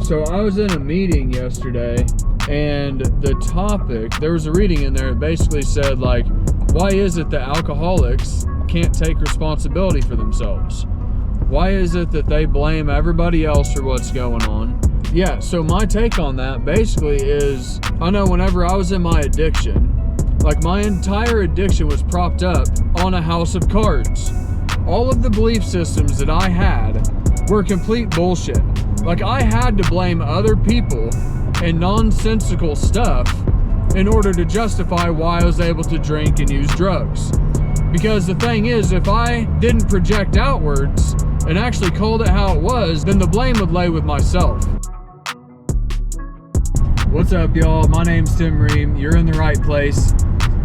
So I was in a meeting yesterday, and the topic, there was a reading in there that basically said, like, why is it that alcoholics can't take responsibility for themselves? Why is it that they blame everybody else for what's going on? Yeah, so my take on that basically is, I know whenever I was in my addiction, like my entire addiction was propped up on a house of cards. All of the belief systems that I had were complete bullshit. Like I had to blame other people and nonsensical stuff in order to justify why I was able to drink and use drugs. Because the thing is, if I didn't project outwards and actually called it how it was, then the blame would lay with myself. What's up, y'all? My name's Tim Ream. You're in the right place.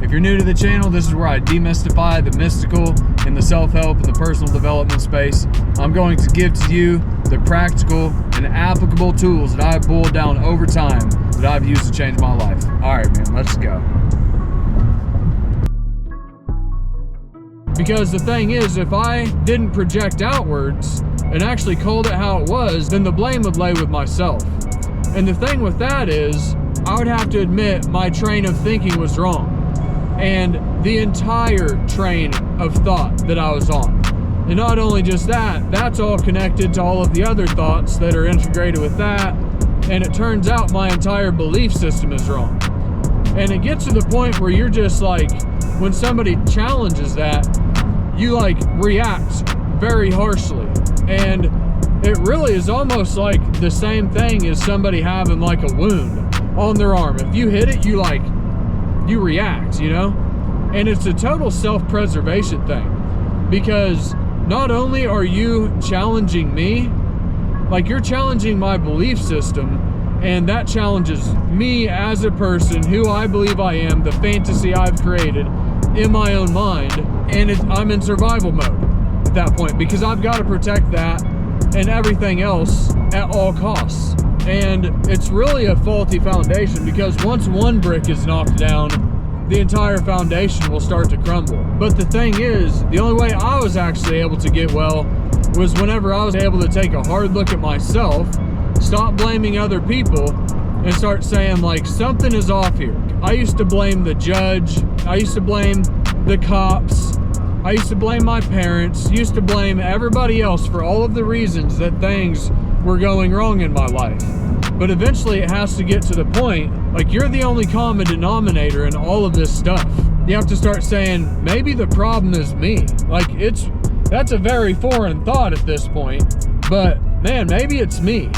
If you're new to the channel, this is where I demystify the mystical in the self-help and the personal development space. I'm going to give to you the practical and applicable tools that I've boiled down over time that I've used to change my life. All right, man, let's go. Because the thing is, if I didn't project outwards and actually called it how it was, then the blame would lay with myself. And the thing with that is, I would have to admit my train of thinking was wrong. And the entire train of thought that I was on. And not only just that, that's all connected to all of the other thoughts that are integrated with that. And it turns out my entire belief system is wrong. And it gets to the point where you're just like, when somebody challenges that, you like react very harshly. And it really is almost like the same thing as somebody having like a wound on their arm. If you hit it, you react, you know? And it's a total self-preservation thing, because not only are you challenging me, like you're challenging my belief system, and that challenges me as a person, who I believe I am, the fantasy I've created in my own mind, and I'm in survival mode at that point, because I've got to protect that and everything else at all costs. And it's really a faulty foundation, because once one brick is knocked down, the entire foundation will start to crumble. But the thing is, the only way I was actually able to get well was whenever I was able to take a hard look at myself, stop blaming other people, and start saying, like, something is off here. I used to blame the judge, I used to blame the cops, I used to blame my parents, used to blame everybody else for all of the reasons that things were going wrong in my life. But eventually it has to get to the point, like, you're the only common denominator in all of this stuff. You have to start saying, maybe the problem is me. Like, that's a very foreign thought at this point, but man, maybe it's me.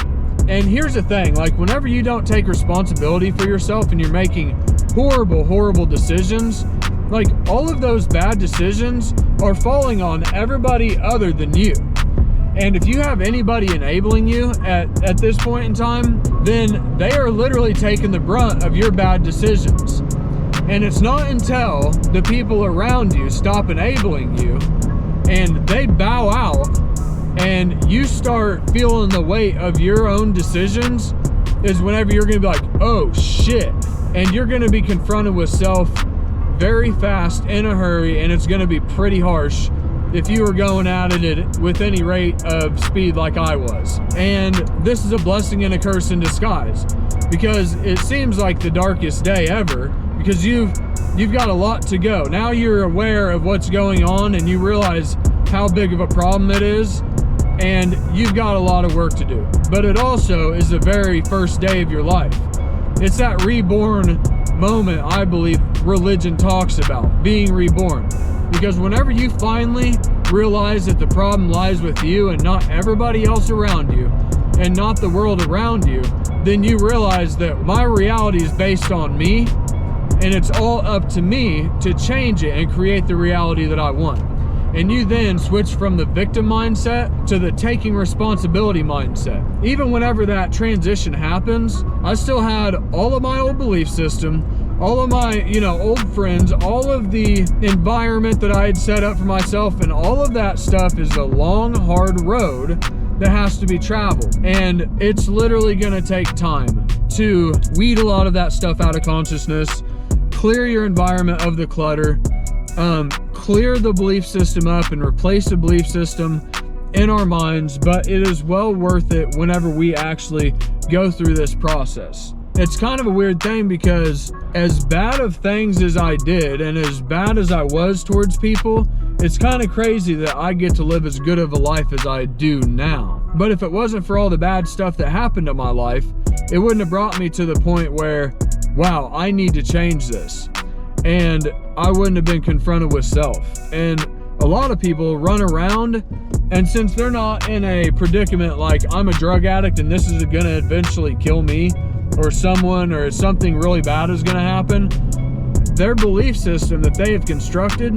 And here's the thing, like, whenever you don't take responsibility for yourself and you're making horrible decisions, like, all of those bad decisions are falling on everybody other than you. And if you have anybody enabling you at this point in time, then they are literally taking the brunt of your bad decisions. And it's not until the people around you stop enabling you and they bow out and you start feeling the weight of your own decisions is whenever you're going to be like, oh shit. And you're going to be confronted with self very fast, in a hurry, and it's going to be pretty harsh if you were going at it with any rate of speed like I was. And this is a blessing and a curse in disguise, because it seems like the darkest day ever, because you've got a lot to go. Now you're aware of what's going on and you realize how big of a problem it is, and you've got a lot of work to do. But it also is the very first day of your life. It's that reborn moment I believe religion talks about, being reborn. Because whenever you finally realize that the problem lies with you and not everybody else around you, and not the world around you, then you realize that my reality is based on me, and it's all up to me to change it and create the reality that I want. And you then switch from the victim mindset to the taking responsibility mindset. Even whenever that transition happens, I still had all of my old belief system, all of my, old friends, all of the environment that I had set up for myself, and all of that stuff is a long, hard road that has to be traveled. And it's literally gonna take time to weed a lot of that stuff out of consciousness, clear your environment of the clutter, clear the belief system up and replace the belief system in our minds, but it is well worth it whenever we actually go through this process. It's kind of a weird thing because as bad of things as I did and as bad as I was towards people, it's kind of crazy that I get to live as good of a life as I do now. But if it wasn't for all the bad stuff that happened in my life, it wouldn't have brought me to the point where, wow, I need to change this. And I wouldn't have been confronted with self. And a lot of people run around, and since they're not in a predicament like I'm a drug addict and this is gonna eventually kill me, or someone, or something really bad is gonna happen, their belief system that they have constructed,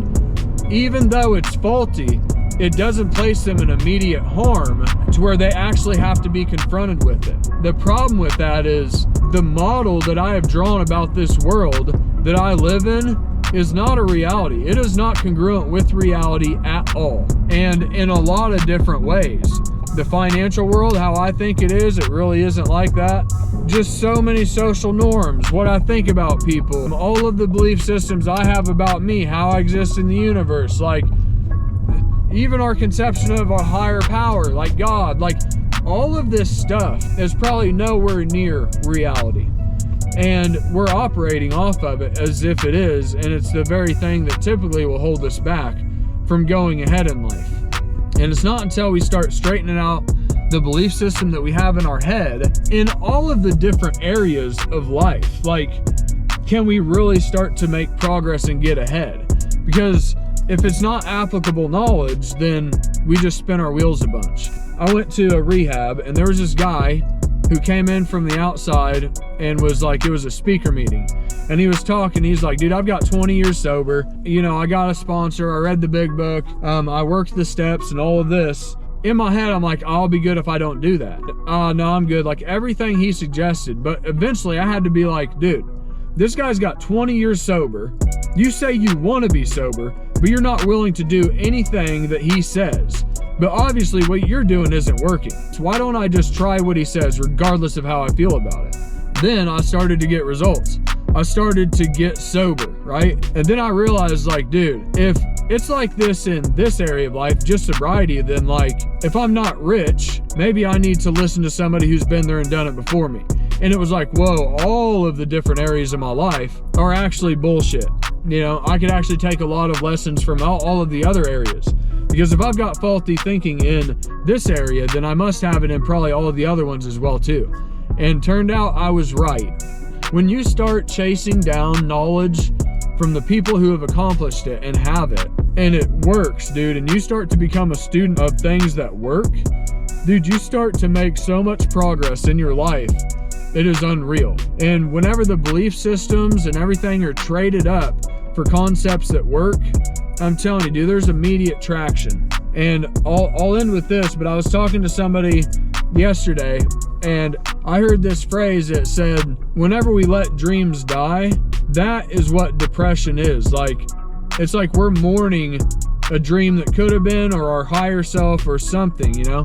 even though it's faulty, it doesn't place them in immediate harm to where they actually have to be confronted with it. The problem with that is the model that I have drawn about this world that I live in is not a reality. It is not congruent with reality at all, and in a lot of different ways. The financial world, how I think it really isn't like that. Just so many social norms, what I think about people, all of the belief systems I have about me, how I exist in the universe, like even our conception of a higher power, like God, like all of this stuff is probably nowhere near reality. And we're operating off of it as if it is, and it's the very thing that typically will hold us back from going ahead in life. And it's not until we start straightening out the belief system that we have in our head in all of the different areas of life, like, can we really start to make progress and get ahead? Because if it's not applicable knowledge, then we just spin our wheels a bunch. I went to a rehab, and there was this guy who came in from the outside and was like, it was a speaker meeting. And he was talking, he's like, dude, I've got 20 years sober. You know, I got a sponsor, I read the big book, I worked the steps and all of this. In my head, I'm like, I'll be good if I don't do that. No, I'm good. Like everything he suggested. But eventually I had to be like, dude, this guy's got 20 years sober. You say you want to be sober, but you're not willing to do anything that he says. But obviously what you're doing isn't working. So why don't I just try what he says regardless of how I feel about it? Then I started to get results. I started to get sober, right? And then I realized, like, dude, if it's like this in this area of life, just sobriety, then like, if I'm not rich, maybe I need to listen to somebody who's been there and done it before me. And it was like, whoa, all of the different areas of my life are actually bullshit. You know, I could actually take a lot of lessons from all of the other areas. Because if I've got faulty thinking in this area, then I must have it in probably all of the other ones as well too. And turned out I was right. When you start chasing down knowledge from the people who have accomplished it and have it, and it works, dude, and you start to become a student of things that work, dude, you start to make so much progress in your life. It is unreal. And whenever the belief systems and everything are traded up for concepts that work, I'm telling you, dude, there's immediate traction. And I'll end with this, but I was talking to somebody yesterday, and I heard this phrase that said, whenever we let dreams die, that is what depression is. Like, it's like we're mourning a dream that could have been, or our higher self, or something, you know?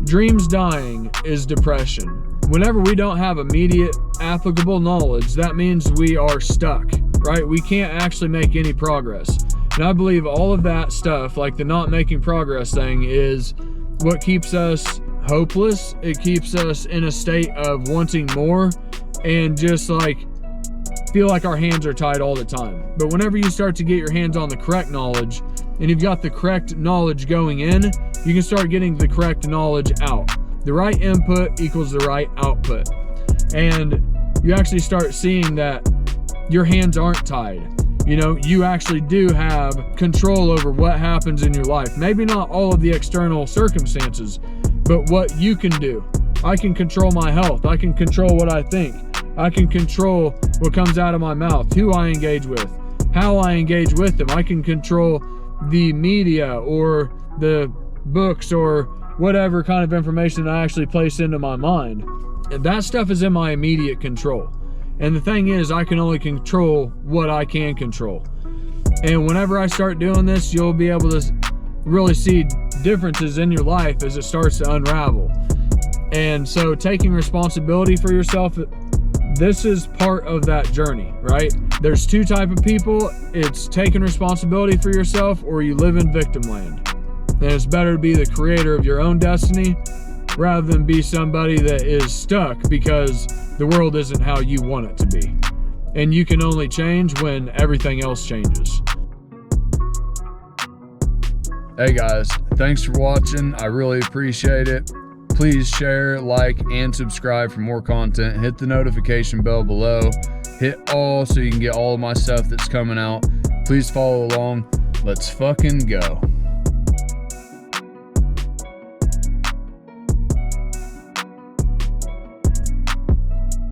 Dreams dying is depression. Whenever we don't have immediate applicable knowledge, that means we are stuck, right? We can't actually make any progress. And I believe all of that stuff, like the not making progress thing, is what keeps us hopeless. It keeps us in a state of wanting more and just like feel like our hands are tied all the time. But whenever you start to get your hands on the correct knowledge and you've got the correct knowledge going in, you can start getting the correct knowledge out. The right input equals the right output. And you actually start seeing that your hands aren't tied. You know, you actually do have control over what happens in your life. Maybe not all of the external circumstances, but what you can do. I can control my health. I can control what I think. I can control what comes out of my mouth, who I engage with, how I engage with them. I can control the media or the books or whatever kind of information that I actually place into my mind. And that stuff is in my immediate control. And the thing is, I can only control what I can control. And whenever I start doing this, you'll be able to really see differences in your life as it starts to unravel. And so taking responsibility for yourself, this is part of that journey, right? There's two types of people. It's taking responsibility for yourself, or you live in victim land. And it's better to be the creator of your own destiny rather than be somebody that is stuck because the world isn't how you want it to be. And you can only change when everything else changes. Hey guys, thanks for watching. I really appreciate it. Please share, like, and subscribe for more content. Hit the notification bell below. Hit all so you can get all of my stuff that's coming out. Please follow along. Let's fucking go.